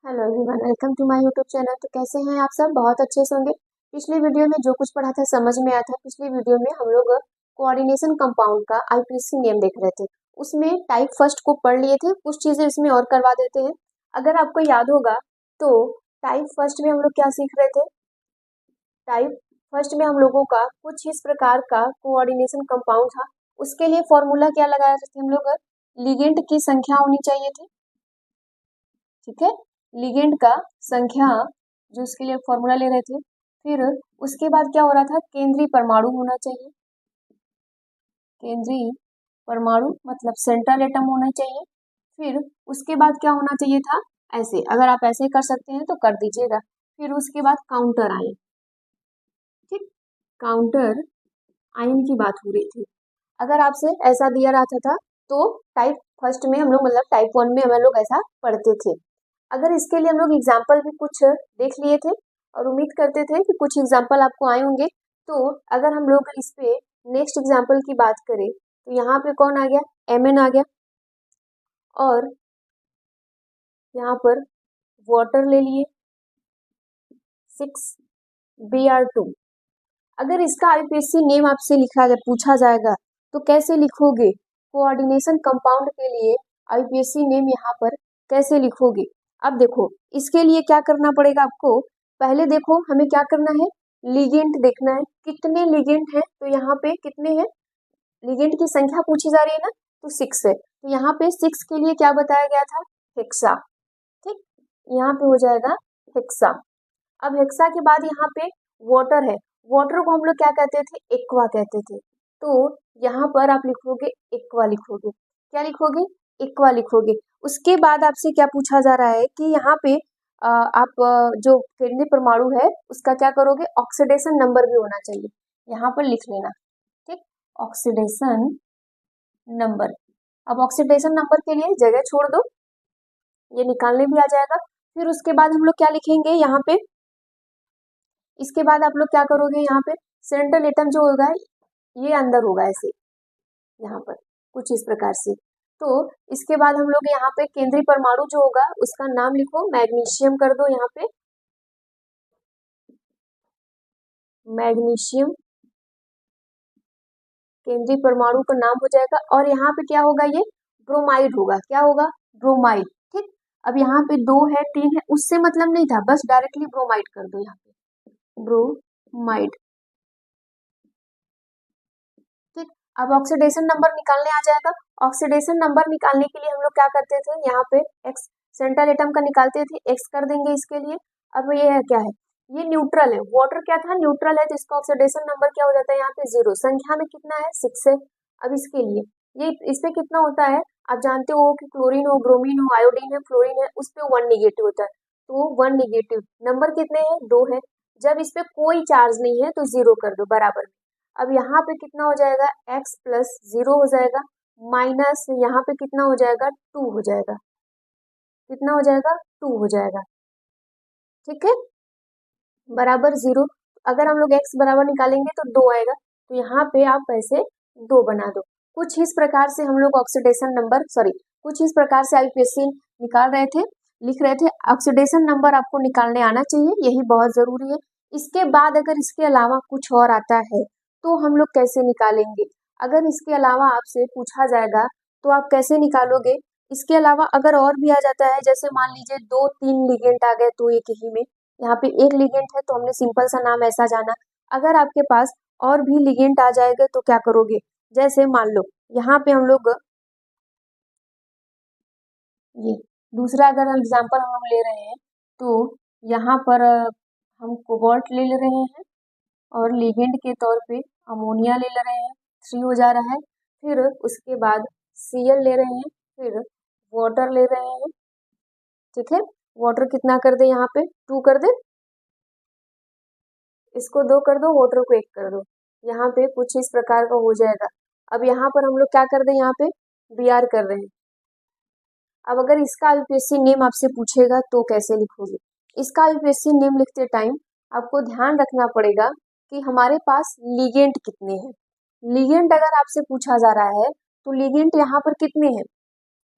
Hello everyone, welcome to my YouTube channel. तो कैसे हैं आप सब? बहुत अच्छे से होंगे। पिछली वीडियो में जो कुछ पढ़ा था समझ में आया था। पिछली वीडियो में हम लोग कोऑर्डिनेशन कंपाउंड का आईपीसी नेम देख रहे थे। उसमें टाइप फर्स्ट को पढ़ लिए थे, कुछ चीजें इसमें और करवा देते हैं। अगर आपको याद होगा तो टाइप फर्स्ट में हम लोग क्या सीख रहे थे? टाइप फर्स्ट में हम लोगों का कुछ इस प्रकार का कोऑर्डिनेशन कंपाउंड था। उसके लिए फॉर्मूला क्या लगाए थे हम लोग? लिगेंड की संख्या होनी चाहिए थी, ठीक है। लिगेंड का संख्या जो उसके लिए फॉर्मूला ले रहे थे। फिर उसके बाद क्या हो रहा था? केंद्रीय परमाणु होना चाहिए। केंद्रीय परमाणु मतलब सेंट्रल एटम होना चाहिए। फिर उसके बाद क्या होना चाहिए था? ऐसे, अगर आप ऐसे कर सकते हैं तो कर दीजिएगा। फिर उसके बाद काउंटर आयन, ठीक। काउंटर आयन की बात हो रही थी। अगर आपसे ऐसा दिया रहता था तो टाइप फर्स्ट में हम लोग मतलब टाइप वन में हम लोग ऐसा पढ़ते थे। अगर इसके लिए हम लोग एग्जाम्पल भी कुछ देख लिए थे और उम्मीद करते थे कि कुछ एग्जाम्पल आपको आए होंगे। तो अगर हम लोग इस पे नेक्स्ट एग्जाम्पल की बात करें तो यहाँ पे कौन आ गया? Mn आ गया। और यहाँ पर वाटर ले लिए 6Br2। अगर इसका आईपीएससी नेम आपसे पूछा जाएगा तो कैसे लिखोगे? कोऑर्डिनेशन कंपाउंड के लिए आईपीएससी नेम यहाँ पर कैसे लिखोगे? अब देखो, इसके लिए क्या करना पड़ेगा आपको? पहले देखो हमें क्या करना है, लिगेंड देखना है। कितने लिगेंड है? तो यहाँ पे कितने हैं? लिगेंड की संख्या पूछी जा रही है ना, तो 6 है। तो यहाँ पे 6 के लिए क्या बताया गया था? हेक्सा, ठीक। यहाँ पे हो जाएगा हेक्सा। अब हेक्सा के बाद यहाँ पे वाटर है। वाटर को हम लोग क्या कहते थे? एक्वा कहते थे। तो यहाँ पर आप लिखोगे एक्वा लिखोगे। क्या लिखोगे? एक्वा लिखोगे। उसके बाद आपसे क्या पूछा जा रहा है कि यहाँ पे आप जो केंद्रीय परमाणु है उसका क्या करोगे? ऑक्सीडेशन नंबर भी होना चाहिए, यहाँ पर लिख लेना, ठीक। Oxidation number. अब ऑक्सीडेशन नंबर के लिए जगह छोड़ दो, ये निकालने भी आ जाएगा। फिर उसके बाद हम लोग क्या लिखेंगे यहाँ पे? इसके बाद आप लोग क्या करोगे? यहाँ पे सेंट्रल एटम जो होगा ये अंदर होगा ऐसे, यहाँ पर कुछ इस प्रकार से। तो इसके बाद हम लोग यहाँ पे केंद्रीय परमाणु जो होगा उसका नाम लिखो, मैग्नीशियम कर दो यहाँ पे, मैग्नीशियम केंद्रीय परमाणु का नाम हो जाएगा। और यहाँ पे क्या होगा? ये ब्रोमाइड होगा। क्या होगा? ब्रोमाइड, ठीक। अब यहाँ पे 2 है 3 है उससे मतलब नहीं था, बस डायरेक्टली ब्रोमाइड कर दो यहाँ पे, ब्रोमाइड, ठीक। अब ऑक्सीडेशन नंबर निकालने आ जाएगा। ऑक्सीडेशन नंबर निकालने के लिए हम लोग क्या करते थे? यहाँ पे एक्स सेंट्रल एटम का निकालते थे, एक्स कर देंगे इसके लिए। अब ये है क्या है? ये न्यूट्रल है। वाटर क्या था? न्यूट्रल है, तो इसका ऑक्सीडेशन नंबर क्या हो जाता है? यहाँ पे 0। संख्या में कितना है? 6 है। अब इसके लिए ये इस पे कितना होता है? आप जानते हो कि क्लोरीन हो, ब्रोमीन हो, आयोडीन है, फ्लोरीन है, उस पे 1 निगेटिव होता है। तो 1 निगेटिव। नंबर कितने हैं? 2 है। जब इस पे कोई चार्ज नहीं है तो 0 कर दो बराबर। अब यहाँ पे कितना हो जाएगा? x प्लस 0 हो जाएगा, माइनस यहाँ पे कितना हो जाएगा? 2 हो जाएगा। कितना हो जाएगा? 2 हो जाएगा, ठीक है, बराबर 0। अगर हम लोग x बराबर निकालेंगे तो 2 आएगा। तो यहाँ पे आप ऐसे 2 बना दो। कुछ इस प्रकार से हम लोग ऑक्सीडेशन नंबर कुछ इस प्रकार से आईपीएससी निकाल रहे थे, लिख रहे थे। ऑक्सीडेशन नंबर आपको निकालने आना चाहिए, यही बहुत जरूरी है। इसके बाद अगर इसके अलावा कुछ और आता है तो हम लोग कैसे निकालेंगे? अगर इसके अलावा आपसे पूछा जाएगा तो आप कैसे निकालोगे? इसके अलावा अगर और भी आ जाता है, जैसे मान लीजिए 2-3 लिगेंड आ गए तो एक ही में, यहाँ पे एक लिगेंड है तो हमने सिंपल सा नाम ऐसा जाना। अगर आपके पास और भी लिगेंड आ जाएगा तो क्या करोगे? जैसे मान लो यहाँ पे हम लोग ये दूसरा अगर एग्जांपल हम ले रहे हैं तो यहाँ पर हम कोबाल्ट ले रहे हैं और लिगेंड के तौर पे अमोनिया ले रहे हैं, 3 हो जा रहा है। फिर उसके बाद Cl ले रहे हैं, फिर वाटर ले रहे हैं, ठीक है। वाटर कितना कर दे? यहाँ पे 2 कर दे, इसको 2 कर दो, वाटर को 1 कर दो। यहाँ पे कुछ इस प्रकार का हो जाएगा। अब यहाँ पर हम लोग क्या कर दे? यहाँ पे Br कर रहे हैं। अब अगर इसका आईपीएससी नेम आपसे पूछेगा तो कैसे लिखोगे? इसका आईपीएससी नेम लिखते टाइम आपको ध्यान रखना पड़ेगा कि हमारे पास लिगेंड कितने हैं। लिगेंड अगर आपसे पूछा जा रहा है तो लिगेंड यहाँ पर कितने हैं?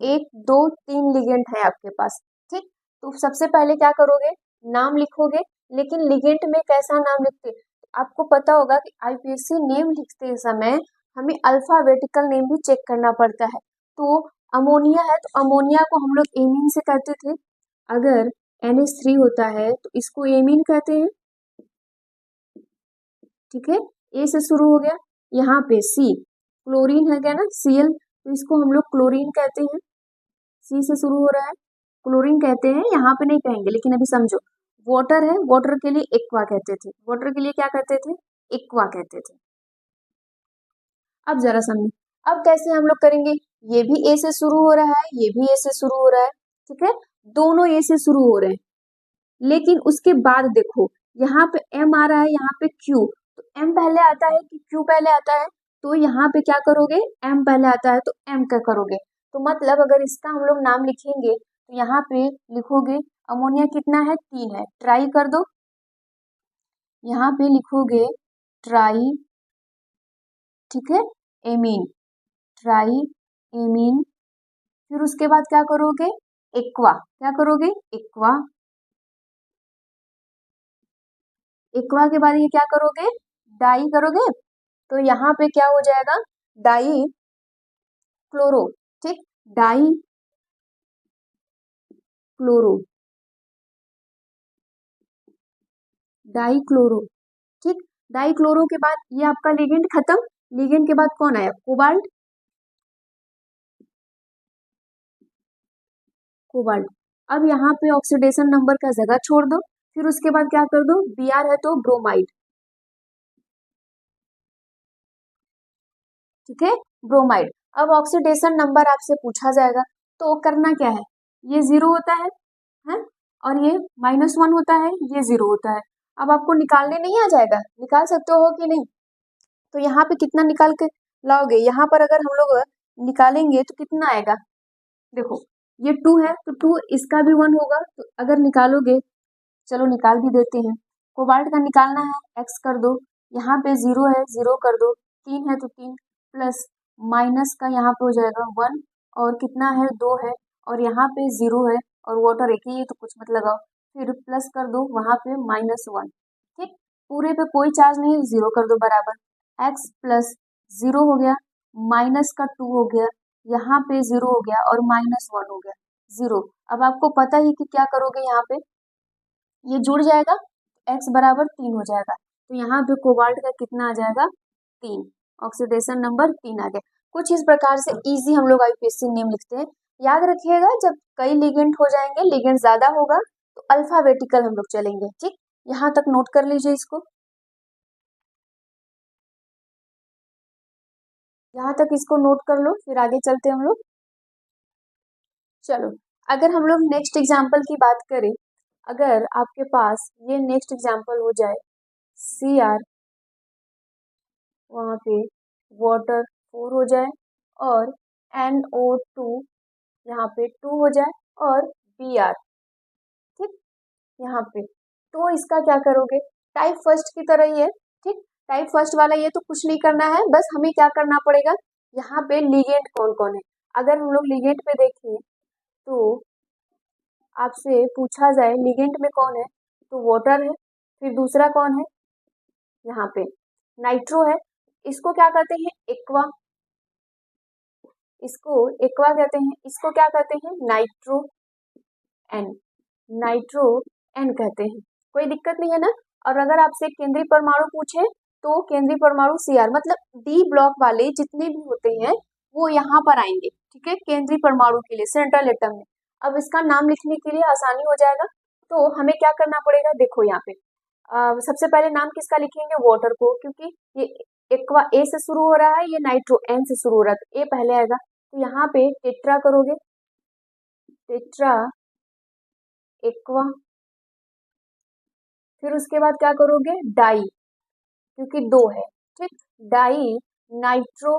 1 2 3 लिगेंड है आपके पास, ठीक। तो सबसे पहले क्या करोगे, नाम लिखोगे, लेकिन लिगेंड में कैसा नाम लिखते हैं? आपको पता होगा कि आईपीएससी नेम लिखते समय हमें अल्फाबेटिकल नेम भी चेक करना पड़ता है। तो अमोनिया है तो अमोनिया को हम लोग एमीन से कहते थे। अगर NH3 होता है तो इसको एमीन कहते हैं, ठीक है। ए से शुरू हो गया, यहाँ पे सी क्लोरीन है क्या ना, Cl, तो इसको हम लोग क्लोरीन कहते हैं। सी से शुरू हो रहा है, क्लोरीन कहते हैं, यहाँ पे नहीं कहेंगे, लेकिन अभी समझो। वाटर है, वाटर के लिए एक्वा कहते थे, वाटर के लिए क्या कहते थे, एक्वा कहते थे। अब जरा समझो, अब कैसे हम लोग करेंगे, ये भी ए से शुरू हो रहा है, ये भी ए से शुरू हो रहा है, ठीक है, दोनों ए से शुरू हो रहे हैं। लेकिन उसके बाद देखो, यहाँ पे एम आ रहा है, यहाँ पे क्यू, तो एम पहले आता है कि क्यू पहले आता है, तो यहाँ पे क्या करोगे, एम पहले आता है तो एम क्या करोगे। तो मतलब अगर इसका हम लोग नाम लिखेंगे तो यहाँ पे लिखोगे अमोनिया कितना है, 3 है, ट्राई कर दो, यहाँ पे लिखोगे ट्राई, ठीक है, एमीन, ट्राई एमीन। फिर उसके बाद क्या करोगे, एक्वा, क्या करोगे, एक्वा, एक्वा के बाद ये क्या करोगे, डाई करोगे, तो यहाँ पे क्या हो जाएगा, डाई क्लोरो, ठीक, डाई क्लोरो, डाई क्लोरो, ठीक, डाई क्लोरो के बाद ये आपका लिगेंड खत्म। लिगेंड के बाद कौन आया, कोबाल्ट, कोबाल्ट। अब यहाँ पे ऑक्सीडेशन नंबर का जगह छोड़ दो, फिर उसके बाद क्या कर दो, Br है तो ब्रोमाइड, ठीक है, ब्रोमाइड। अब ऑक्सीडेशन नंबर आपसे पूछा जाएगा तो करना क्या है, ये 0 होता है, और ये -1 होता है, ये 0 होता है। अब आपको निकालने नहीं आ जाएगा, निकाल सकते हो कि नहीं, तो यहाँ पे कितना निकाल के लाओगे, यहाँ पर अगर हम लोग निकालेंगे तो कितना आएगा, देखो ये 2 है तो 2 इसका भी 1 होगा, तो अगर निकालोगे, चलो निकाल भी देते हैं। कोबाल्ट का निकालना है, x कर दो, यहाँ पे 0 है, 0 कर दो, 3 है तो 3, प्लस माइनस का यहाँ पे हो जाएगा 1, और कितना है, 2 है, और यहाँ पे 0 है, और वाटर एक ही है तो कुछ मत लगाओ, फिर प्लस कर दो, वहाँ पे -1, ठीक, पूरे पे कोई चार्ज नहीं है, 0 कर दो बराबर, x प्लस 0 हो गया, माइनस का 2 हो गया, यहाँ पे 0 हो गया, और -1 हो गया, 0। अब आपको पता ही कि क्या करोगे, यहाँ पे ये जुड़ जाएगा, x बराबर 3 हो जाएगा, तो यहाँ पे कोबाल्ट का कितना आ जाएगा, 3, ऑक्सीडेशन नंबर 3 आ गया। कुछ इस प्रकार से इजी हम लोग आईपीएससी नेम लिखते हैं। याद रखिएगा, जब कई लिगेंड हो जाएंगे, लिगेंड ज्यादा होगा तो अल्फाबेटिकल हम लोग चलेंगे, ठीक, यहाँ तक नोट कर लीजिए इसको, यहाँ तक इसको नोट कर लो, फिर आगे चलते हम लोग। चलो, अगर हम लोग नेक्स्ट एग्जाम्पल की बात करें, अगर आपके पास ये नेक्स्ट एग्जाम्पल हो जाए, Cr, वहाँ पे वाटर 4 हो जाए, और NO2 यहाँ पे 2 हो जाए, और Br, ठीक, यहाँ पे, तो इसका क्या करोगे, टाइप फर्स्ट की तरह ही है, ठीक, टाइप फर्स्ट वाला ये तो कुछ नहीं करना है, बस हमें क्या करना पड़ेगा, यहाँ पे लिगेंड कौन कौन है। अगर हम लोग लिगेंड पे देखें तो आपसे पूछा जाए लिगेंड में कौन है, तो वाटर है, फिर दूसरा कौन है, यहाँ पे नाइट्रो है, इसको क्या कहते हैं, एक्वा, इसको एक्वा कहते हैं, इसको क्या कहते हैं, नाइट्रो एन, नाइट्रो एन कहते हैं, कोई दिक्कत नहीं है ना। और अगर आपसे केंद्रीय परमाणु पूछे तो केंद्रीय परमाणु Cr, मतलब डी ब्लॉक वाले जितने भी होते हैं वो यहाँ पर आएंगे, ठीक है, केंद्रीय परमाणु के लिए, सेंट्रल एटम में। अब इसका नाम लिखने के लिए आसानी हो जाएगा, तो हमें क्या करना पड़ेगा, देखो यहाँ पे सबसे पहले नाम किसका लिखेंगे, वाटर को, क्योंकि ये एक्वा ए से शुरू हो रहा है, ये नाइट्रो एन से शुरू हो रहा है, तो ए पहले आएगा, तो यहाँ पे टेट्रा करोगे, टेट्रा एक्वा, फिर उसके बाद क्या करोगे, डाई, क्योंकि 2 है, ठीक, di nitro,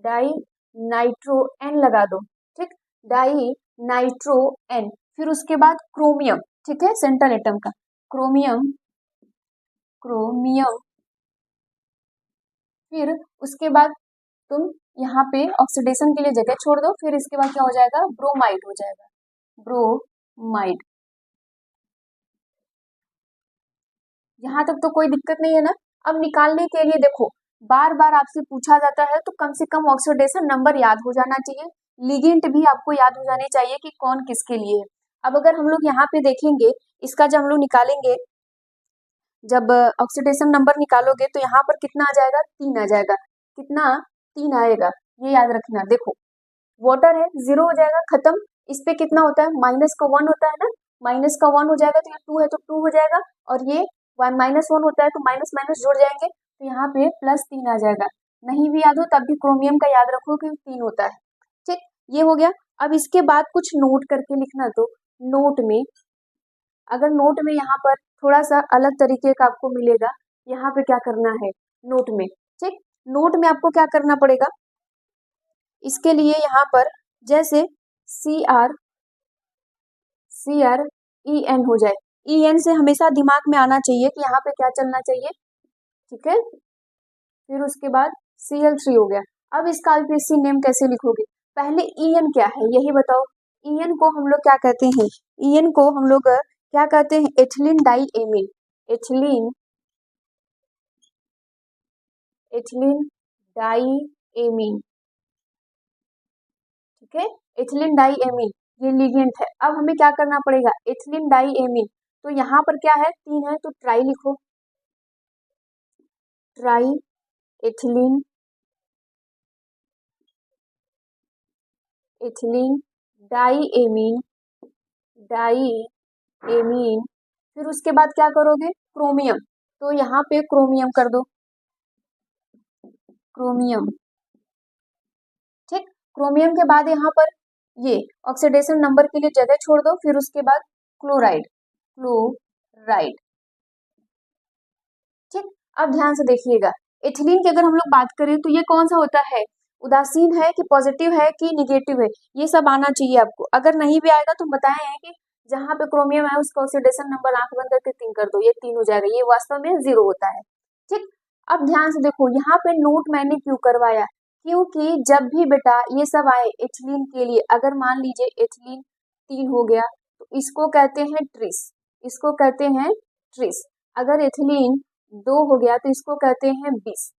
di nitro N लगा दो, ठीक, डाई नाइट्रो एन, फिर उसके बाद क्रोमियम, ठीक है, सेंट्रल एटम का क्रोमियम, क्रोमियम, फिर उसके बाद तुम यहाँ पे ऑक्सीडेशन के लिए जगह छोड़ दो, फिर इसके बाद क्या हो जाएगा, ब्रोमाइड हो जाएगा, ब्रो माइड। यहाँ तक तो कोई दिक्कत नहीं है ना। अब निकालने के लिए देखो, बार बार आपसे पूछा जाता है तो कम से कम ऑक्सीडेशन नंबर याद हो जाना चाहिए, लिगेंड भी आपको याद हो जाने चाहिए कि कौन किसके लिए है। अब अगर हम लोग यहाँ पे देखेंगे, इसका जब हम लोग निकालेंगे, जब ऑक्सीडेशन नंबर निकालोगे तो यहाँ पर कितना आ जाएगा, 3 आ जाएगा। कितना, 3 आएगा, ये याद रखना। देखो वाटर है, 0 हो जाएगा, खत्म। इस पे कितना होता है, माइनस का 1 होता है ना, माइनस का 1 हो जाएगा तो ये 2 है तो 2 हो जाएगा, और ये -1 होता है तो माइनस माइनस जुड़ जाएंगे तो यहाँ पे +3 आ जाएगा। नहीं भी याद हो तब भी क्रोमियम का याद रखो कि 3 होता है। ठीक, ये हो गया। अब इसके बाद कुछ नोट करके लिखना, तो नोट में, अगर नोट में यहाँ पर थोड़ा सा अलग तरीके का आपको मिलेगा, यहाँ पे क्या करना है नोट में। ठीक, नोट में आपको क्या करना पड़ेगा, इसके लिए यहाँ पर जैसे CR हो जाए, EN से हमेशा दिमाग में आना चाहिए कि यहाँ पे क्या चलना चाहिए। ठीक है, फिर उसके बाद Cl3 हो गया। अब इसका IUPAC नेम कैसे लिखोगे, पहले EN क्या है यही बताओ। EN को हम लोग क्या कहते हैं, EN को हम लोग क्या कहते हैं, ethylene diamine. Ethylene diamine. ठीक है, एथिलीन डाई एमीन ये लिगेंड है। अब हमें क्या करना पड़ेगा, एथिलीन डाई एमीन, तो यहाँ पर क्या है, 3 है तो ट्राई लिखो, ट्राई एथिलीन डाई एमीन, फिर उसके बाद क्या करोगे, क्रोमियम, तो यहाँ पे क्रोमियम कर दो, क्रोमियम। ठीक, क्रोमियम के बाद यहाँ पर ये ऑक्सीडेशन नंबर के लिए जगह छोड़ दो, फिर उसके बाद क्लोराइड। ठीक, अब ध्यान से देखिएगा, एथिलीन की अगर हम लोग बात करें तो ये कौन सा होता है, उदासीन है कि पॉजिटिव है कि निगेटिव है, ये सब आना चाहिए आपको। अगर नहीं भी आएगा तो बताए हैं कि जहां पे क्रोमियम है उसका ऑक्सीडेशन नंबर आंख बंद करके 3 कर दो, ये 3 हो जाएगा, ये वास्तव में 0 होता है। ठीक, अब ध्यान से देखो, यहाँ पे नोट मैंने क्यों करवाया, क्योंकि जब भी बेटा ये सब आए एथिलीन के लिए, अगर मान लीजिए एथिलीन 3 हो गया तो इसको कहते हैं ट्रिस, अगर एथिलीन 2 हो गया तो इसको कहते हैं बिस।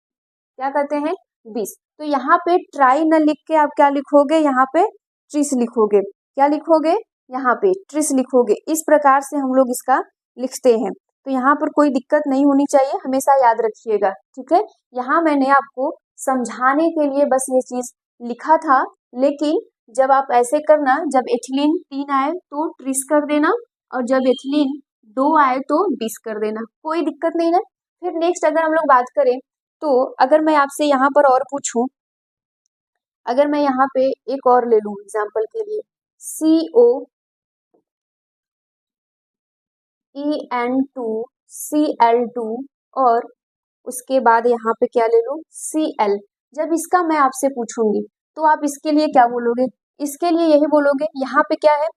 क्या कहते हैं, बिस। तो यहाँ पे ट्राई न लिख के आप क्या लिखोगे, यहाँ पे ट्रिस लिखोगे। क्या लिखोगे, यहाँ पे ट्रिस लिखोगे। इस प्रकार से हम लोग इसका लिखते हैं, तो यहाँ पर कोई दिक्कत नहीं होनी चाहिए, हमेशा याद रखिएगा। ठीक है, यहाँ मैंने आपको समझाने के लिए बस ये चीज लिखा था, लेकिन जब आप ऐसे करना, जब एथिलीन 3 आए तो ट्रिस कर देना, और जब एथिलीन 2 आए तो बिस कर देना, कोई दिक्कत नहीं ना। फिर नेक्स्ट अगर हम लोग बात करें, तो अगर मैं आपसे यहाँ पर और पूछूं, अगर मैं यहाँ पे एक और ले लूं एग्जाम्पल के लिए, COEN2Cl2, और उसके बाद यहाँ पे क्या ले लूं, Cl। जब इसका मैं आपसे पूछूंगी तो आप इसके लिए क्या बोलोगे, इसके लिए यही बोलोगे, यहाँ पे क्या है,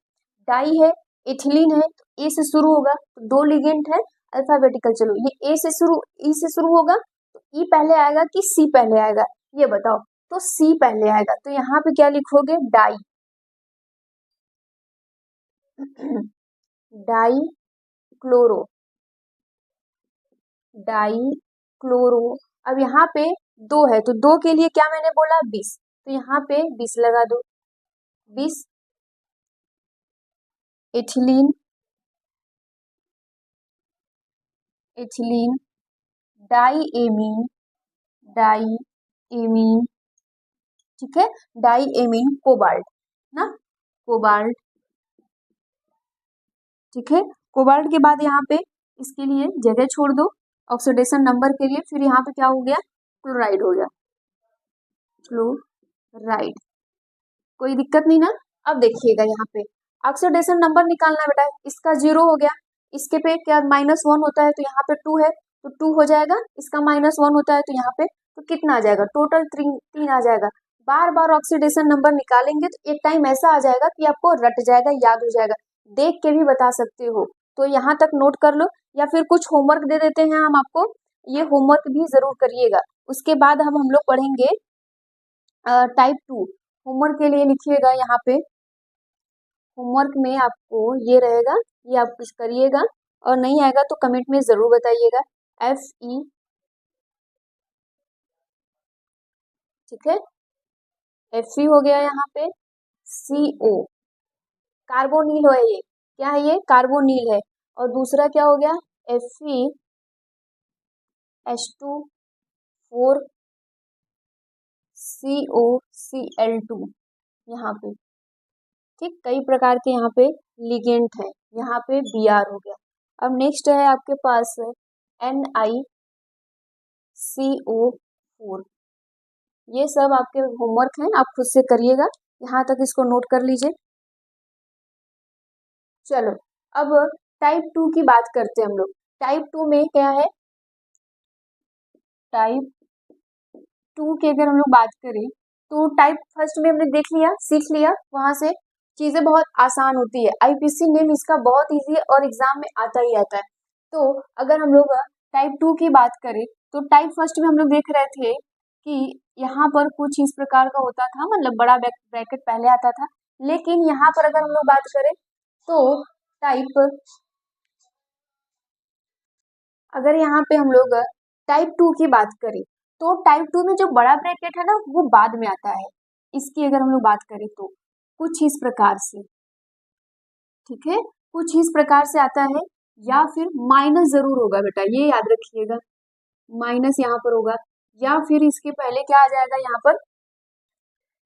डाई है, एथिलीन है, तो ए से शुरू होगा, तो 2 लिगेंड है, अल्फाबेटिकल। चलो ये ई से शुरू होगा, तो ई पहले आएगा कि सी पहले आएगा, ये बताओ, तो सी पहले आएगा, तो यहाँ पे क्या लिखोगे, डाई क्लोरो। अब यहाँ पे 2 है तो 2 के लिए क्या मैंने बोला, 20, तो यहाँ पे 20 लगा दो, 20 एथिलीन डाई एमीन, ठीक है, डाई एमीन कोबाल्ट ना, कोबाल्ट। ठीक है, कोबाल्ट के बाद यहाँ पे इसके लिए जगह छोड़ दो ऑक्सीडेशन नंबर के लिए, फिर यहाँ पे क्या हो गया, क्लोराइड हो गया, क्लोराइड, कोई दिक्कत नहीं ना। अब देखिएगा यहाँ पे ऑक्सीडेशन नंबर निकालना बेटा, इसका 0 हो गया, इसके पे क्या -1 होता है तो यहाँ पे 2 है तो 2 हो जाएगा, इसका -1 होता है तो यहाँ पे तो कितना आ जाएगा, टोटल 3 आ जाएगा। बार बार ऑक्सीडेशन नंबर निकालेंगे तो एक टाइम ऐसा आ जाएगा कि आपको रट जाएगा, याद हो जाएगा, देख के भी बता सकते हो, तो यहाँ तक नोट कर लो, या फिर कुछ होमवर्क दे देते हैं हम आपको, ये होमवर्क भी जरूर करिएगा। उसके बाद हम लोग पढ़ेंगे टाइप 2। होमवर्क के लिए लिखिएगा यहाँ पे होमवर्क में आपको ये रहेगा, ये आप कुछ करिएगा, और नहीं आएगा तो कमेंट में ज़रूर बताइएगा। FE, ठीक है, FE हो गया यहाँ पे, CO, कार्बोनिल है ये, क्या है ये, कार्बोनिल है। और दूसरा क्या हो गया, FeH2 4 COCl2 यहाँ पे, ठीक, कई प्रकार के यहाँ पे लिगेंट है, यहाँ पे Br हो गया। अब नेक्स्ट है आपके पास NiCO4, ये सब आपके होमवर्क हैं, आप खुद से करिएगा, यहाँ तक इसको नोट कर लीजिए। चलो अब टाइप 2 की बात करते हैं हम लोग। टाइप 2 में क्या है, टाइप 2 की अगर हम लोग बात करें तो टाइप फर्स्ट में हमने देख लिया, सीख लिया, वहां से चीजें बहुत आसान होती है। IPC नेम इसका बहुत इजी है और एग्जाम में आता ही आता है। तो अगर हम लोग टाइप 2 की बात करें तो टाइप फर्स्ट में हम लोग देख रहे थे कि यहाँ पर कुछ इस प्रकार का होता था, मतलब बड़ा ब्रैकेट पहले आता था। लेकिन यहाँ पर अगर हम लोग बात करें तो टाइप, अगर यहाँ पे हम लोग टाइप 2 की बात करें तो टाइप 2 में जो बड़ा ब्रैकेट है ना वो बाद में आता है। इसकी अगर हम लोग बात करें तो कुछ इस प्रकार से, ठीक है, कुछ इस प्रकार से आता है, या फिर माइनस जरूर होगा बेटा, ये याद रखिएगा, माइनस यहाँ पर होगा, या फिर इसके पहले क्या आ जाएगा, यहाँ पर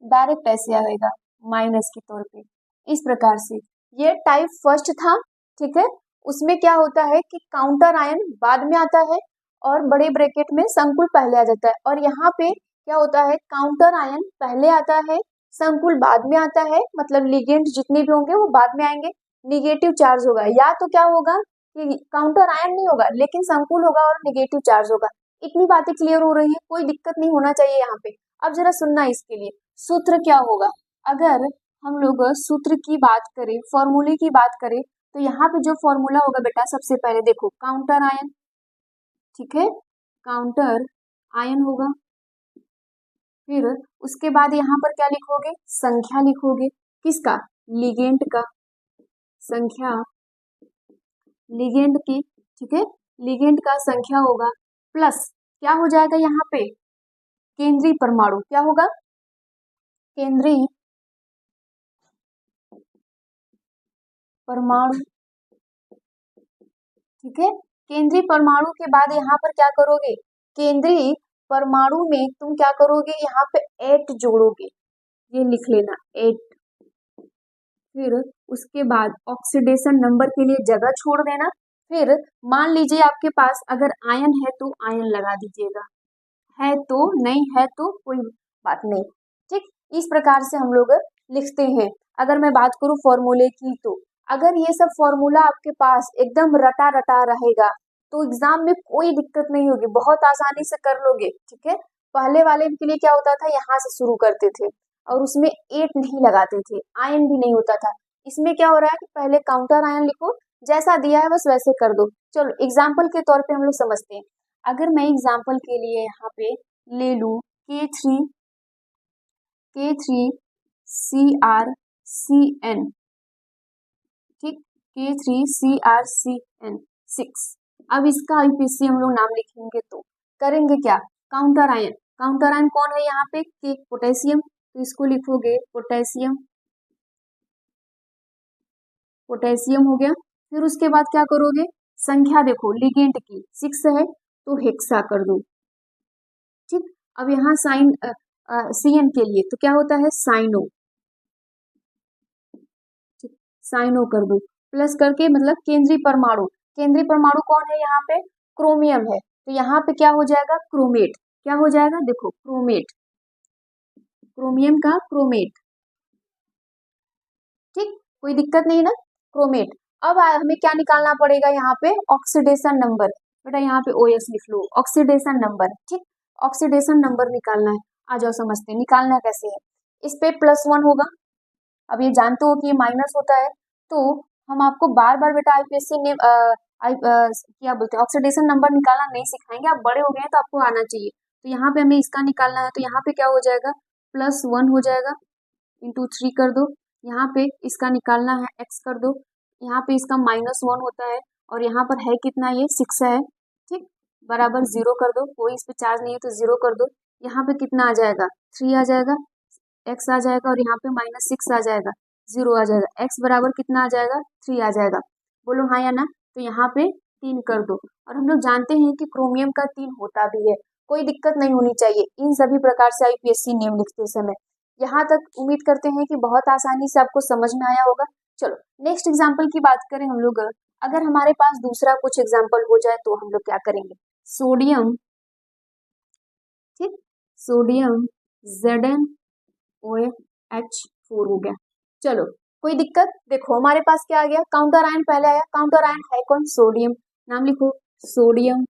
डायरेक्ट ऐसे आएगा माइनस के तौर पे, इस प्रकार से। ये टाइप फर्स्ट था, ठीक है, उसमें क्या होता है कि काउंटर आयन बाद में आता है और बड़े ब्रैकेट में संकुल पहले आ जाता है। और यहाँ पे क्या होता है, काउंटर आयन पहले आता है, संकुल बाद में आता है, मतलब लिगेंड जितने भी होंगे वो बाद में आएंगे, निगेटिव चार्ज होगा, या तो क्या होगा कि काउंटर आयन नहीं होगा लेकिन संकुल होगा और निगेटिव चार्ज होगा। इतनी बातें क्लियर हो रही है, कोई दिक्कत नहीं होना चाहिए यहाँ पे। अब जरा सुनना इसके लिए, सूत्र क्या होगा, अगर हम लोग सूत्र की बात करें, फॉर्मूले की बात करें, तो यहाँ पे जो फॉर्मूला होगा बेटा, सबसे पहले देखो काउंटर आयन, ठीक है, काउंटर आयन होगा, फिर उसके बाद यहाँ पर क्या लिखोगे, संख्या लिखोगे, किसका, लिगेंड का, संख्या लिगेंड की, ठीक है, लिगेंड का संख्या होगा, प्लस क्या हो जाएगा यहाँ पे, केंद्रीय परमाणु, क्या होगा, केंद्रीय परमाणु, ठीक है। केंद्रीय परमाणु के बाद यहाँ पर क्या करोगे, केंद्रीय परमाणु में तुम क्या करोगे, यहाँ पे 8 जोड़ोगे, ये लिख लेना 8, फिर उसके बाद ऑक्सीडेशन नंबर के लिए जगह छोड़ देना, फिर मान लीजिए आपके पास अगर आयन है तो आयन लगा दीजिएगा, है तो, नहीं है तो कोई बात नहीं, ठीक, इस प्रकार से हम लोग लिखते हैं। अगर मैं बात करूं फॉर्मूले की, तो अगर ये सब फॉर्मूला आपके पास एकदम रटा रटा रहेगा तो एग्जाम में कोई दिक्कत नहीं होगी, बहुत आसानी से कर लोगे, ठीक है। पहले वाले के लिए क्या होता था, यहाँ से शुरू करते थे और उसमें 8 नहीं लगाते थे, आयन भी नहीं होता था। इसमें क्या हो रहा है कि पहले काउंटर आयन लिखो, जैसा दिया है बस वैसे कर दो। चलो एग्जाम्पल के तौर पे हम लोग समझते हैं। अगर मैं एग्जाम्पल के लिए यहाँ पे ले लूँ K3CrCN, ठीक, K3CrCN6। अब इसका IPC हम लोग नाम लिखेंगे तो करेंगे क्या, काउंटर आयन, काउंटर आयन कौन है यहाँ पे, के पोटेशियम, तो इसको लिखोगे पोटेशियम, पोटेशियम हो गया। फिर उसके बाद क्या करोगे, संख्या देखो लिगेंड की 6 है तो हेक्सा कर दो, ठीक। अब यहाँ साइन CN के लिए तो क्या होता है, साइनो, ठीक, साइनो कर दो, प्लस करके मतलब केंद्रीय परमाणु, केंद्रीय परमाणु कौन है यहाँ पे, क्रोमियम है, तो यहाँ पे क्या हो जाएगा, क्रोमेट, क्या हो जाएगा, देखो क्रोमेट, क्रोमियम का क्रोमेट, ठीक, कोई दिक्कत नहीं ना, क्रोमेट। अब हमें क्या निकालना पड़ेगा यहाँ पे, ऑक्सीडेशन नंबर, बेटा यहाँ पे OS लिख लो, ऑक्सीडेशन नंबर, ठीक, ऑक्सीडेशन नंबर निकालना है। आ जाओ समझते हैं निकालना कैसे है। इस पे +1 होगा, अब ये जानते हो कि ये माइनस होता है, तो हम आपको बार बार बेटा IPSC ने क्या बोलते हैं, ऑक्सीडेशन नंबर निकालना नहीं सिखाएंगे, आप बड़े हो गए हैं तो आपको आना चाहिए। तो यहाँ पे हमें इसका निकालना है, तो यहाँ पे क्या हो जाएगा, +1 हो जाएगा, इंटू 3 कर दो, यहाँ पे इसका निकालना है, x कर दो, यहाँ पे इसका -1 होता है और यहाँ पर है कितना, ये 6 है, ठीक, बराबर 0 कर दो, कोई इस पे चार्ज नहीं है तो 0 कर दो। यहाँ पे कितना आ जाएगा, 3 आ जाएगा, x आ जाएगा और यहाँ पे -6 आ जाएगा, 0 आ जाएगा, x बराबर कितना आ जाएगा, 3 आ जाएगा। बोलो हाँ या ना। तो यहाँ पे 3 कर दो। और हम लोग जानते हैं कि क्रोमियम का 3 होता भी है, कोई दिक्कत नहीं होनी चाहिए इन सभी प्रकार से आईपीएससी नेम लिखते समय। यहाँ तक उम्मीद करते हैं कि बहुत आसानी से आपको समझ में आया होगा। चलो नेक्स्ट एग्जाम्पल की बात करें हम लोग, अगर हमारे पास दूसरा कुछ एग्जाम्पल हो जाए तो हम लोग क्या करेंगे, सोडियम, ठीक, सोडियम ZnOH4 हो गया। चलो कोई दिक्कत, देखो हमारे पास क्या आ गया, काउंटर आयन पहले आया, काउंटर आयन है कौन, सोडियम, नाम लिखो सोडियम,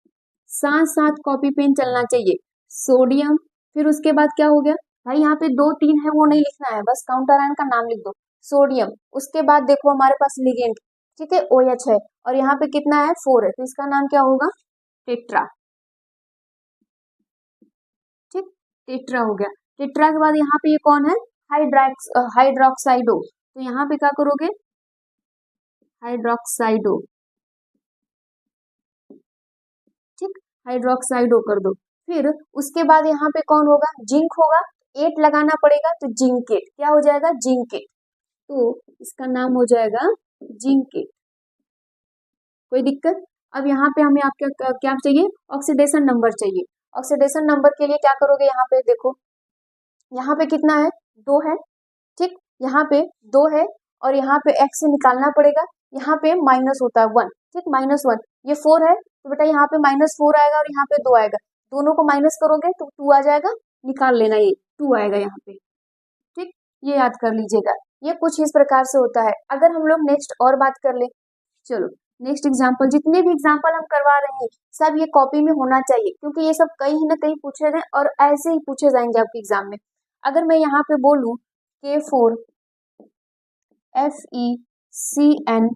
साथ साथ कॉपी पेन चलना चाहिए, सोडियम, फिर उसके बाद क्या हो गया भाई, यहाँ पे 2 3 है वो नहीं लिखना है, बस काउंटर आयन का नाम लिख दो सोडियम। उसके बाद देखो हमारे पास लिगेंड, ठीक है, OH है और यहाँ पे कितना है 4 है, तो इसका नाम क्या होगा, टेट्रा, ठीक, टेट्रा हो गया। टेट्रा के बाद यहाँ पे ये कौन है, हाइड्रोक्साइडो, तो यहाँ पे क्या करोगे, हाइड्रोक्साइडो, ठीक, हाइड्रोक्साइडो कर दो। फिर उसके बाद यहाँ पे कौन होगा, जिंक होगा, 8 लगाना पड़ेगा तो जिंकेट, क्या हो जाएगा, जिंकेट, तो इसका नाम हो जाएगा जिंकेट, कोई दिक्कत। अब यहाँ पे हमें आपका क्या चाहिए, ऑक्सीडेशन नंबर चाहिए। ऑक्सीडेशन नंबर के लिए क्या करोगे, यहाँ पे देखो, यहाँ पे कितना है, 2 है, ठीक, यहाँ पे 2 है और यहाँ पे x से निकालना पड़ेगा, यहाँ पे माइनस होता है 1, ठीक, -1, ये 4 है तो बेटा यहाँ पे -4 आएगा और यहाँ पे 2 आएगा, दोनों को माइनस करोगे तो 2 आ जाएगा, निकाल लेना, ये 2 आएगा यहाँ पे, ठीक, ये याद कर लीजिएगा। ये कुछ इस प्रकार से होता है। अगर हम लोग नेक्स्ट और बात कर ले, चलो नेक्स्ट एग्जाम्पल, जितने भी एग्जाम्पल हम करवा रहे हैं सब ये कॉपी में होना चाहिए, क्योंकि ये सब कहीं ना कहीं पूछे गए और ऐसे ही पूछे जाएंगे आपके एग्जाम में। अगर मैं यहाँ पे बोलूँ K4FeCN,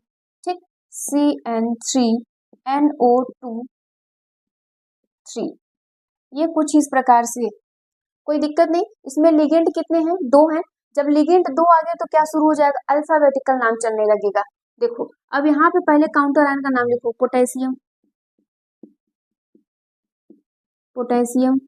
ठीक, CN3NO2, ये कुछ इस प्रकार से, कोई दिक्कत नहीं, इसमें लिगेंड कितने हैं, 2 हैं, जब लिगेंड 2 आ गए तो क्या शुरू हो जाएगा, अल्फाबेटिकल नाम चलने लगेगा। देखो अब यहाँ पे पहले काउंटर आयन का नाम लिखो, पोटेशियम, पोटेशियम,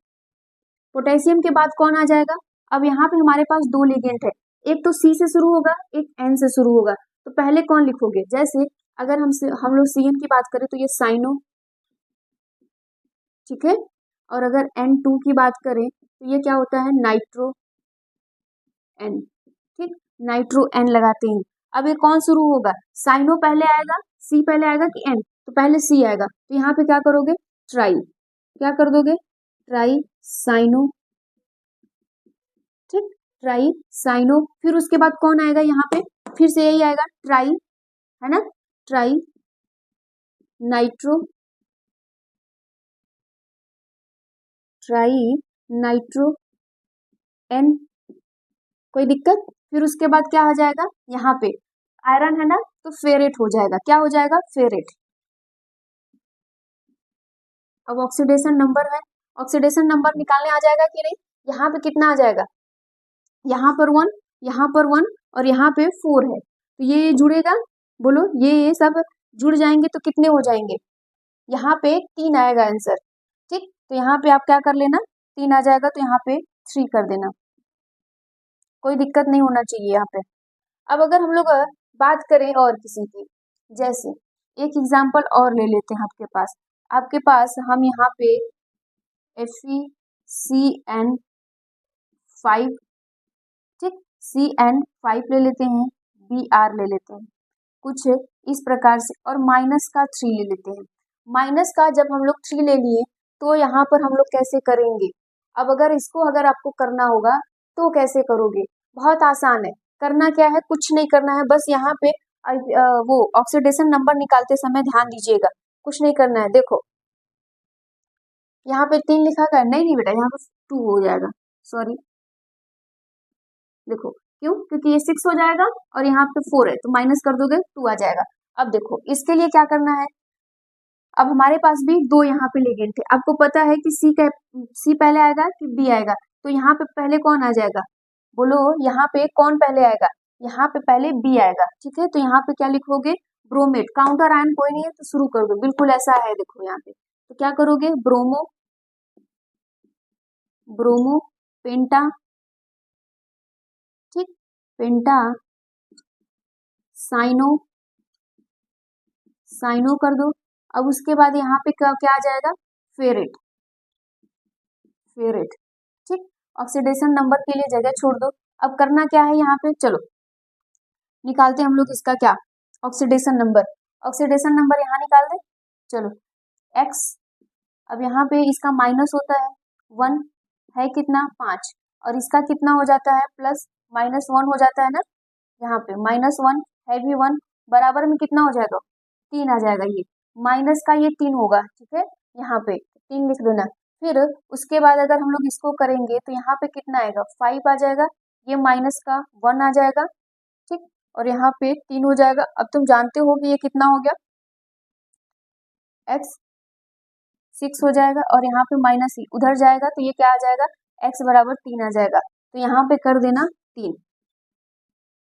पोटेशियम के बाद कौन आ जाएगा, अब यहाँ पे हमारे पास 2 लिगेंड है, एक तो C से शुरू होगा, एक N से शुरू होगा, तो पहले कौन लिखोगे, जैसे अगर हम लोग CN की बात करें तो ये साइनो, ठीक है, और अगर N2 की बात करें तो ये क्या होता है, नाइट्रो N, ठीक, नाइट्रो N लगाते हैं। अब ये कौन शुरू होगा, साइनो पहले आएगा, C पहले आएगा कि N, तो पहले C आएगा, तो यहाँ पे क्या करोगे, ट्राई, क्या कर दोगे, ट्राई साइनो, ठीक, ट्राई साइनो, फिर उसके बाद कौन आएगा, यहाँ पे फिर से यही आएगा, ट्राई, है ना, tri nitro, tri nitro N, कोई दिक्कत। फिर उसके बाद क्या हो जाएगा, यहाँ पे आयरन है ना, तो फेरेट हो जाएगा, क्या हो जाएगा, फेरेट। अब ऑक्सीडेशन नंबर है, ऑक्सीडेशन नंबर निकालने आ जाएगा कि नहीं, यहाँ पे कितना आ जाएगा, यहाँ पर 1, यहाँ पर 1 और यहाँ पे 4 है, तो ये जुड़ेगा, बोलो ये सब जुड़ जाएंगे तो कितने हो जाएंगे, यहाँ पे 3 आएगा आंसर, ठीक, तो यहाँ पे आप क्या कर लेना, 3 आ जाएगा तो यहाँ पे 3 कर देना, कोई दिक्कत नहीं होना चाहिए यहाँ पे। अब अगर हम लोग बात करें और किसी की, जैसे एक एग्जाम्पल और ले लेते हैं, आपके पास हम यहाँ पे FeCN5, ठीक, CN5 ले लेते हैं, Br ले लेते हैं, कुछ इस प्रकार से, और माइनस का 3 ले लेते हैं। माइनस का जब हम लोग 3 ले लिए तो यहाँ पर हम लोग कैसे करेंगे, अब अगर इसको अगर आपको करना होगा तो कैसे करोगे, बहुत आसान है, करना क्या है, कुछ नहीं करना है, बस यहाँ पे वो ऑक्सीडेशन नंबर निकालते समय ध्यान दीजिएगा, कुछ नहीं करना है। देखो यहाँ पे 3 लिखा गया, नहीं बेटा यहाँ पे 2 हो जाएगा, सॉरी, देखो क्यों, क्योंकि ये 6 हो जाएगा और यहाँ पे 4 है तो माइनस कर दोगे 2 आ जाएगा। अब देखो इसके लिए क्या करना है, अब हमारे पास भी 2 यहाँ पे लिगेंड थे, आपको पता है कि C पहले आएगा कि B आएगा, तो यहाँ पे पहले कौन आ जाएगा, बोलो यहाँ पे कौन पहले आएगा, यहाँ पे पहले बी आएगा, ठीक है। तो यहाँ पे क्या लिखोगे, ब्रोमेट। काउंटर आयन कोई नहीं है तो शुरू कर दो, बिल्कुल ऐसा है, देखो यहाँ पे। तो क्या करोगे, ब्रोमो, ब्रोमो, पेंटा, ठीक, पेंटा, साइनो, साइनो कर दो। अब उसके बाद यहाँ पे क्या क्या आ जाएगा, फेरेट, फेरेट, ठीक। ऑक्सीडेशन नंबर के लिए जगह छोड़ दो। अब करना क्या है यहाँ पे, चलो निकालते हैं हम लोग इसका क्या, ऑक्सीडेशन नंबर। ऑक्सीडेशन नंबर यहाँ निकाल दे, चलो एक्स। अब यहाँ पे इसका माइनस होता है 1, है कितना 5, और इसका कितना हो जाता है प्लस, -1 हो जाता है ना, यहाँ पे -1 है भी 1, बराबर में कितना हो जाएगा, 3 आ जाएगा। ये माइनस का ये 3 होगा, ठीक है, यहाँ पे 3 लिख देना। फिर उसके बाद अगर हम लोग इसको करेंगे तो यहाँ पे कितना आएगा, 5 आ जाएगा, ये माइनस का 1 आ जाएगा, ठीक, और यहाँ पे 3 हो जाएगा। अब तुम जानते हो कि ये कितना हो गया, x 6 हो जाएगा, और यहाँ पे माइनस ही उधर जाएगा तो ये क्या आ जाएगा, x बराबर 3 आ जाएगा। तो यहाँ पे कर देना 3,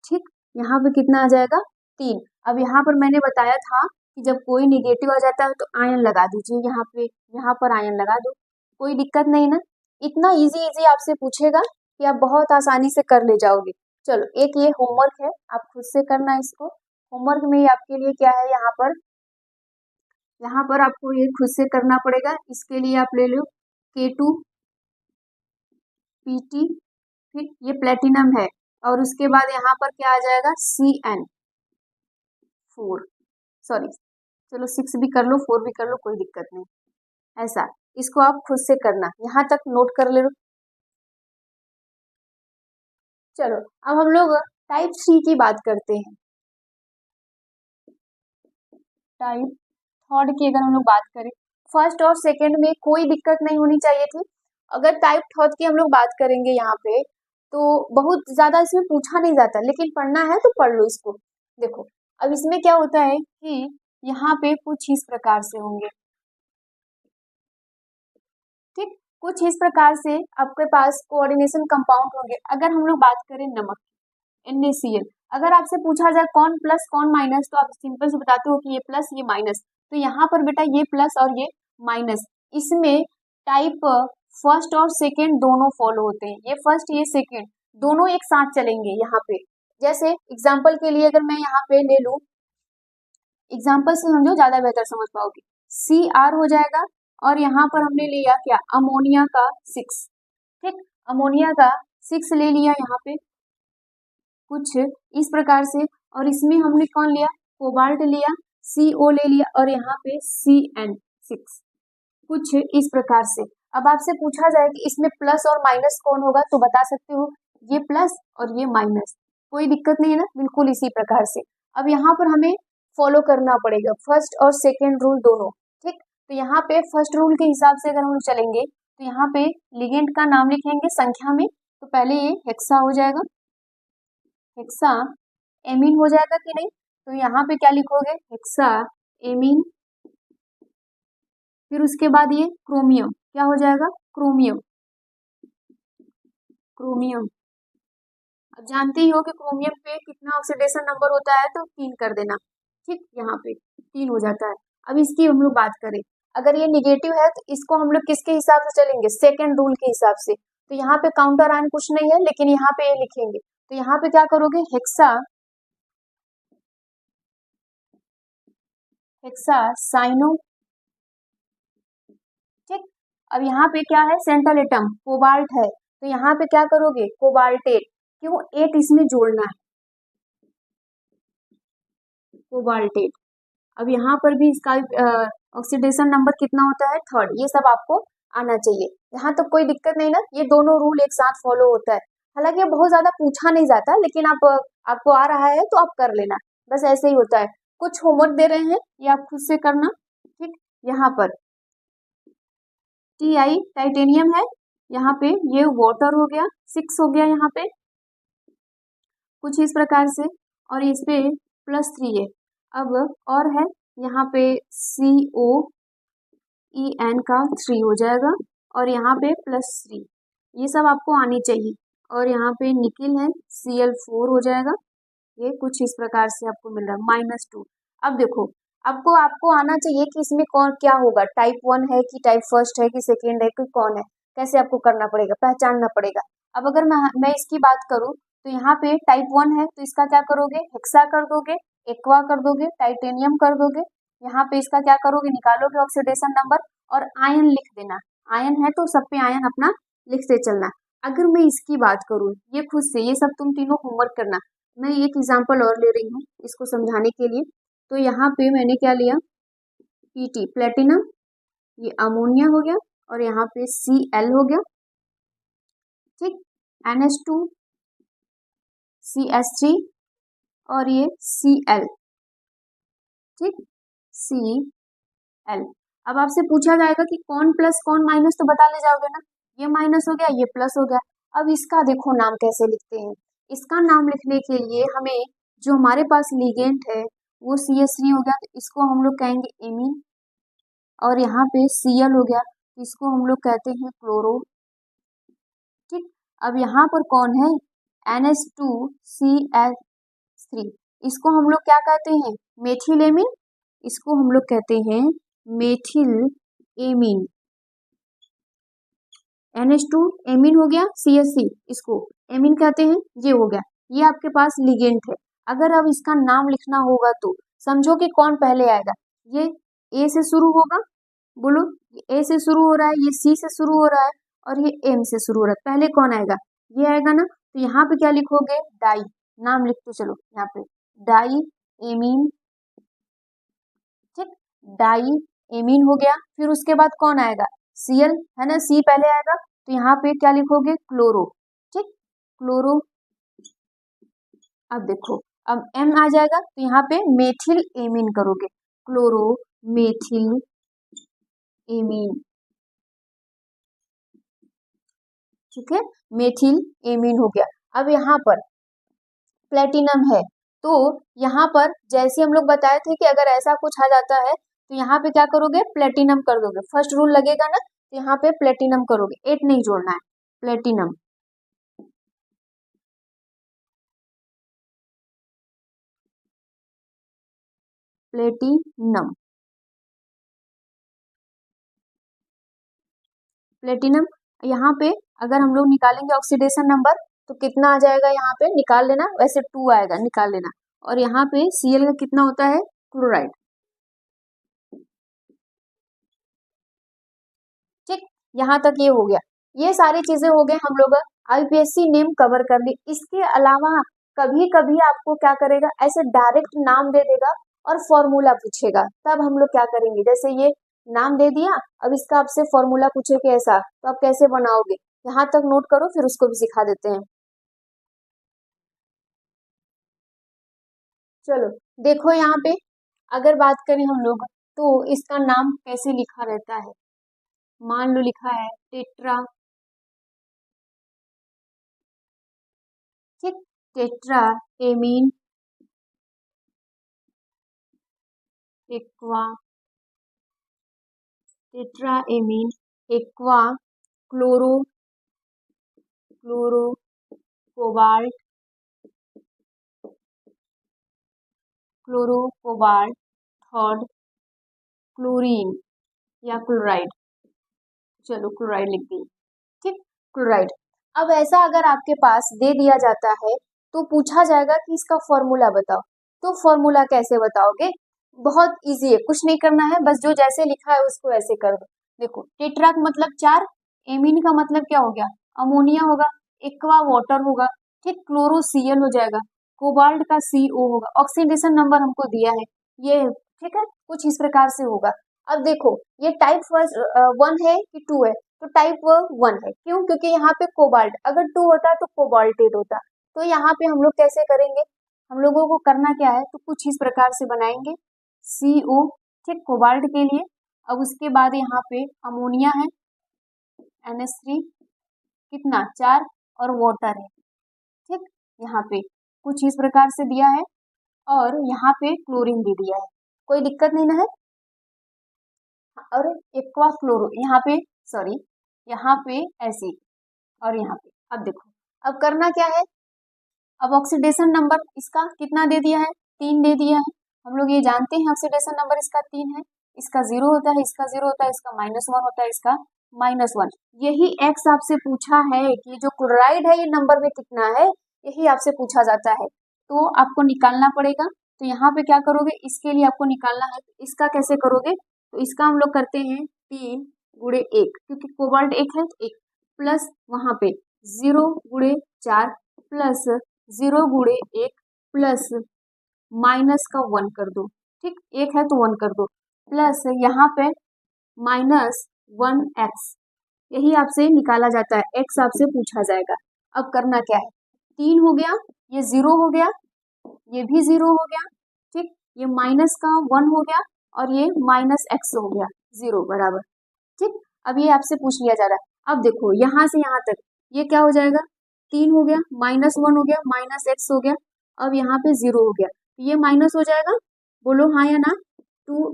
ठीक, यहाँ पे कितना आ जाएगा 3। अब यहाँ पर मैंने बताया था कि जब कोई निगेटिव आ जाता है तो आयन लगा दीजिए, यहाँ पे, यहाँ पर आयन लगा दो, कोई दिक्कत नहीं ना। इतना इजी इजी आपसे पूछेगा कि आप बहुत आसानी से कर ले जाओगे। चलो एक ये होमवर्क है, आप खुद से करना इसको। होमवर्क में आपके लिए क्या है, यहाँ पर आपको ये खुद से करना पड़ेगा। इसके लिए आप ले लो K2 PT, फिर ये प्लेटिनम है, और उसके बाद यहाँ पर क्या आ जाएगा CN4, सॉरी चलो 6 भी कर लो 4 भी कर लो, कोई दिक्कत नहीं, ऐसा इसको आप खुद से करना, यहाँ तक नोट कर ले लो। चलो अब हम लोग टाइप 3 की बात करते हैं। टाइप थर्ड की अगर हम लोग बात करें, फर्स्ट और सेकंड में कोई दिक्कत नहीं होनी चाहिए थी। अगर टाइप थर्ड की हम लोग बात करेंगे यहाँ पे, तो बहुत ज्यादा इसमें पूछा नहीं जाता, लेकिन पढ़ना है तो पढ़ लो इसको। देखो अब इसमें क्या होता है कि यहाँ पे कुछ इस प्रकार से होंगे, ठीक, कुछ इस प्रकार से आपके पास कोऑर्डिनेशन कंपाउंड होंगे। अगर हम लोग बात करें नमक NaCl, अगर आपसे पूछा जाए कौन प्लस कौन माइनस, तो आप सिंपल से बताते हो कि ये प्लस ये माइनस। तो यहाँ पर बेटा ये प्लस और ये माइनस, इसमें टाइप फर्स्ट और सेकेंड दोनों फॉलो होते हैं, ये फर्स्ट ये सेकेंड दोनों एक साथ चलेंगे यहाँ पे। जैसे एग्जाम्पल के लिए अगर मैं यहाँ पे ले लूँ, एग्जाम्पल से समझो ज्यादा बेहतर समझ पाओगे, Cr हो जाएगा, और यहाँ पर हमने लिया क्या, अमोनिया का 6, ठीक, अमोनिया का 6 ले लिया यहाँ पे कुछ इस प्रकार से, और इसमें हमने कौन लिया, कोबाल्ट लिया, CO ले लिया, और यहाँ पे CN6 कुछ इस प्रकार से। अब आपसे पूछा जाए कि इसमें प्लस और माइनस कौन होगा, तो बता सकते हो ये प्लस और ये माइनस, कोई दिक्कत नहीं है ना, बिल्कुल इसी प्रकार से। अब यहाँ पर हमें फॉलो करना पड़ेगा फर्स्ट और सेकेंड रूल दोनों, ठीक। तो यहाँ पे फर्स्ट रूल के हिसाब से अगर हम चलेंगे तो यहाँ पे लिगेंड का नाम लिखेंगे संख्या में, तो पहले ये हेक्सा हो जाएगा, हेक्सा एमीन हो जाएगा कि नहीं, तो यहाँ पे क्या लिखोगे, हेक्सा एमीन। फिर उसके बाद ये क्रोमियम क्या हो जाएगा, क्रोमियम, क्रोमियम। अब जानते ही हो कि क्रोमियम पे कितना ऑक्सीडेशन नंबर होता है, तो 3 कर देना, ठीक, यहाँ पे 3 हो जाता है। अब इसकी हम लोग बात करें, अगर ये निगेटिव है तो इसको हम लोग किसके हिसाब से चलेंगे, सेकेंड रूल के हिसाब से। तो यहाँ पे काउंटर आयन कुछ नहीं है, लेकिन यहाँ पे ये लिखेंगे, तो यहाँ पे क्या करोगे, हेक्सा, हेक्सा साइनो, ठीक। अब यहाँ पे क्या है, सेंट्रल एटम कोबाल्ट है, तो यहाँ पे क्या करोगे, कोबाल्टेट, क्यों 8 इसमें जोड़ना है, कोबाल्टेट। अब यहाँ पर भी इसका ऑक्सीडेशन नंबर कितना होता है, थर्ड, ये सब आपको आना चाहिए, यहाँ तो कोई दिक्कत नहीं ना, ये दोनों रूल एक साथ फॉलो होता है। हालांकि बहुत ज्यादा पूछा नहीं जाता, लेकिन आपको आ रहा है तो आप कर लेना, बस ऐसे ही होता है। कुछ होमवर्क दे रहे हैं, ये आप खुद से करना, ठीक। यहाँ पर Ti टाइटेनियम है, यहाँ पे ये वाटर हो गया 6 हो गया यहाँ पे कुछ इस प्रकार से, और इस पे +3 है। अब और है यहाँ पे COEN का 3 हो जाएगा, और यहाँ पे +3, ये सब आपको आनी चाहिए। और यहाँ पे निकिल है Cl4 हो जाएगा, ये कुछ इस प्रकार से आपको मिल रहा है -2। अब देखो आपको आना चाहिए कि इसमें कौन क्या होगा, टाइप 1 है कि टाइप फर्स्ट है कि सेकेंड है कि कौन है, कैसे आपको करना पड़ेगा, पहचानना पड़ेगा। अब अगर मैं इसकी बात करूं तो यहाँ पे टाइप 1 है तो इसका क्या करोगे, हेक्सा कर दोगे, एक्वा कर दोगे, टाइटेनियम कर दोगे। यहाँ पे इसका क्या करोगे, निकालोगे ऑक्सीडेशन नंबर और आयन लिख देना। आयन है तो सब पे आयन अपना लिखते चलना। अगर मैं इसकी बात करूं, ये खुद से, ये सब तुम तीनों होमवर्क करना। मैं एक एग्जांपल और ले रही हूँ इसको समझाने के लिए। तो यहाँ पे मैंने क्या लिया, Pt प्लेटिनम, ये अमोनिया हो गया और यहाँ पे Cl हो गया, ठीक, NH2 CH3 और ये Cl, ठीक, Cl। अब आपसे पूछा जाएगा कि कौन प्लस कौन माइनस, तो बता ले जाओगे ना, ये माइनस हो गया ये प्लस हो गया। अब इसका देखो नाम कैसे लिखते हैं। इसका नाम लिखने के लिए हमें जो हमारे पास लिगेंड है वो CH3 हो गया तो इसको हम लोग कहेंगे एमीन, और यहाँ पे Cl हो गया इसको हम लोग कहते हैं क्लोरो, ठीक। अब यहाँ पर कौन है, NH2CH3, इसको हम लोग क्या कहते हैं, मेथिल एमीन, इसको हम लोग कहते हैं मेथिल एमीन। NH2 एमीन हो गया, CH3 इसको एमीन कहते हैं, ये हो गया, ये आपके पास लिगेंड है। अगर अब इसका नाम लिखना होगा तो समझो कि कौन पहले आएगा, ये ए से शुरू होगा, बोलो ए से शुरू हो रहा है, ये सी से शुरू हो रहा है और ये एम से शुरू हो रहा है, पहले कौन आएगा, ये आएगा ना। तो यहाँ पे क्या लिखोगे, डाई, नाम लिख तो चलो यहाँ पे डाई एमीन, ठीक, डाई एमीन हो गया। फिर उसके बाद कौन आएगा, Cl है ना, सी पहले आएगा तो यहाँ पे क्या लिखोगे, क्लोरो, ठीक, क्लोरो। अब देखो अब M आ जाएगा तो यहाँ पे मेथिल एमीन करोगे, क्लोरो मेथिल एमीन, ठीक है, मेथिल एमीन हो गया। अब यहाँ पर प्लेटिनम है तो यहाँ पर जैसे हम लोग बताए थे कि अगर ऐसा कुछ आ जाता है तो यहाँ पे क्या करोगे, प्लेटिनम कर दोगे, फर्स्ट रूल लगेगा ना, तो यहाँ पे प्लेटिनम करोगे, 8 नहीं जोड़ना है, प्लेटिनम, प्लेटिनम, प्लेटिनम। यहाँ पे अगर हम लोग निकालेंगे ऑक्सीडेशन नंबर तो कितना आ जाएगा, यहाँ पे निकाल लेना, वैसे 2 आएगा, निकाल लेना। और यहाँ पे Cl का कितना होता है, क्लोराइड, ठीक, यहाँ तक ये हो गया। ये सारी चीजें हो गए हम लोग IUPAC नेम कवर कर ली। इसके अलावा कभी कभी आपको क्या करेगा, ऐसे डायरेक्ट नाम दे देगा और फॉर्मूला पूछेगा, तब हम लोग क्या करेंगे, जैसे ये नाम दे दिया, अब इसका आपसे फॉर्मूला पूछे कि ऐसा, तो आप कैसे बनाओगे, यहाँ तक नोट करो फिर उसको भी सिखा देते हैं। चलो देखो यहाँ पे अगर बात करें हम लोग तो इसका नाम कैसे लिखा रहता है, मान लो लिखा है टेट्रा, ठीक, tetra amine aqua, tetra amine aqua chloro, chloro cobalt, chloro cobalt, third chlorine या क्लोराइड, चलो क्लोराइड लिख दी, ठीक, क्लोराइड। अब ऐसा अगर आपके पास दे दिया जाता है तो पूछा जाएगा कि इसका फॉर्मूला बताओ, तो फॉर्मूला कैसे बताओगे, बहुत इजी है, कुछ नहीं करना है, बस जो जैसे लिखा है उसको ऐसे कर दो। देखो टेट्रा का मतलब 4, एमीन का मतलब क्या हो गया, अमोनिया होगा, एक्वा वाटर होगा, ठीक, क्लोरो Cl हो जाएगा, कोबाल्ट का CO होगा, ऑक्सीडेशन नंबर हमको दिया है ये, ठीक है, कुछ इस प्रकार से होगा। अब देखो ये टाइप फर्स्ट 1 है कि 2 है, तो टाइप 1 है, क्यों, क्योंकि यहाँ पे कोबाल्ट, अगर 2 होता तो कोबाल्टेट होता। तो यहाँ पे हम लोग कैसे करेंगे, हम लोगों को करना क्या है, तो कुछ इस प्रकार से बनाएंगे, CO, ठीक, कोबाल्ट के लिए। अब उसके बाद यहाँ पे अमोनिया है, NH3 कितना 4 और वाटर है, ठीक, यहाँ पे कुछ इस प्रकार से दिया है और यहाँ पे क्लोरीन भी दिया है, कोई दिक्कत नहीं ना है। और एक्वा क्लोरो यहाँ पे, सॉरी यहाँ पे ऐसे और यहाँ पे। अब देखो अब करना क्या है, अब ऑक्सीडेशन नंबर इसका कितना दे दिया है, 3 दे दिया है। हम लोग ये जानते हैं ऑक्सीडेशन नंबर इसका 3 है। इसका 0 होता है, इसका 0 होता है, इसका -1 होता है, इसका -1। यही एक्स आपसे पूछा है कि जो क्लोराइड है ये नंबर में कितना है, यही आपसे पूछा जाता है। तो आपको निकालना पड़ेगा। तो यहाँ पे क्या करोगे, इसके लिए आपको निकालना है। इसका कैसे करोगे, तो इसका हम लोग करते हैं 3 गुणे 1, क्योंकि कोबाल्ट 1 है तो 1, प्लस वहां पे 0 गुणे 4 प्लस 0 गुणे 1 प्लस माइनस का 1 कर दो। ठीक, 1 है तो 1 कर दो, प्लस यहाँ पे -1x, यही आपसे निकाला जाता है, x आपसे पूछा जाएगा। अब करना क्या है, 3 हो गया, ये 0 हो गया, ये भी 0 हो गया। ठीक, ये माइनस का 1 हो गया और ये -x हो गया, 0 बराबर। ठीक, अब ये आपसे पूछ लिया जा रहा है। अब देखो यहाँ से यहाँ तक ये क्या हो जाएगा, 3 हो गया, -1 हो गया, -x हो गया, अब यहाँ पे 0 हो गया, तो ये माइनस हो जाएगा, बोलो हाँ या ना। 2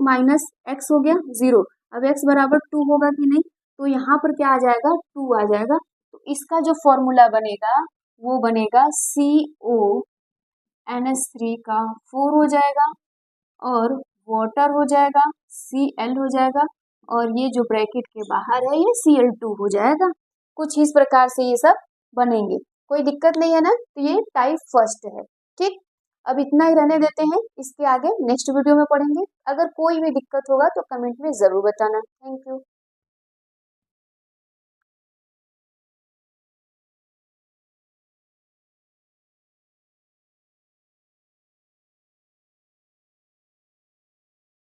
-x हो गया 0, अब x बराबर 2 होगा कि नहीं, तो यहाँ पर क्या आ जाएगा, 2 आ जाएगा। तो इसका जो फॉर्मूला बनेगा वो बनेगा CONH3 का 4 हो जाएगा और वाटर हो जाएगा Cl हो जाएगा, और ये जो ब्रैकेट के बाहर है ये Cl2 हो जाएगा। कुछ इस प्रकार से ये सब बनेंगे, कोई दिक्कत नहीं है ना। तो ये टाइप फर्स्ट है। ठीक, अब इतना ही रहने देते हैं, इसके आगे नेक्स्ट वीडियो में पढ़ेंगे। अगर कोई भी दिक्कत होगा तो कमेंट में जरूर बताना। Thank you.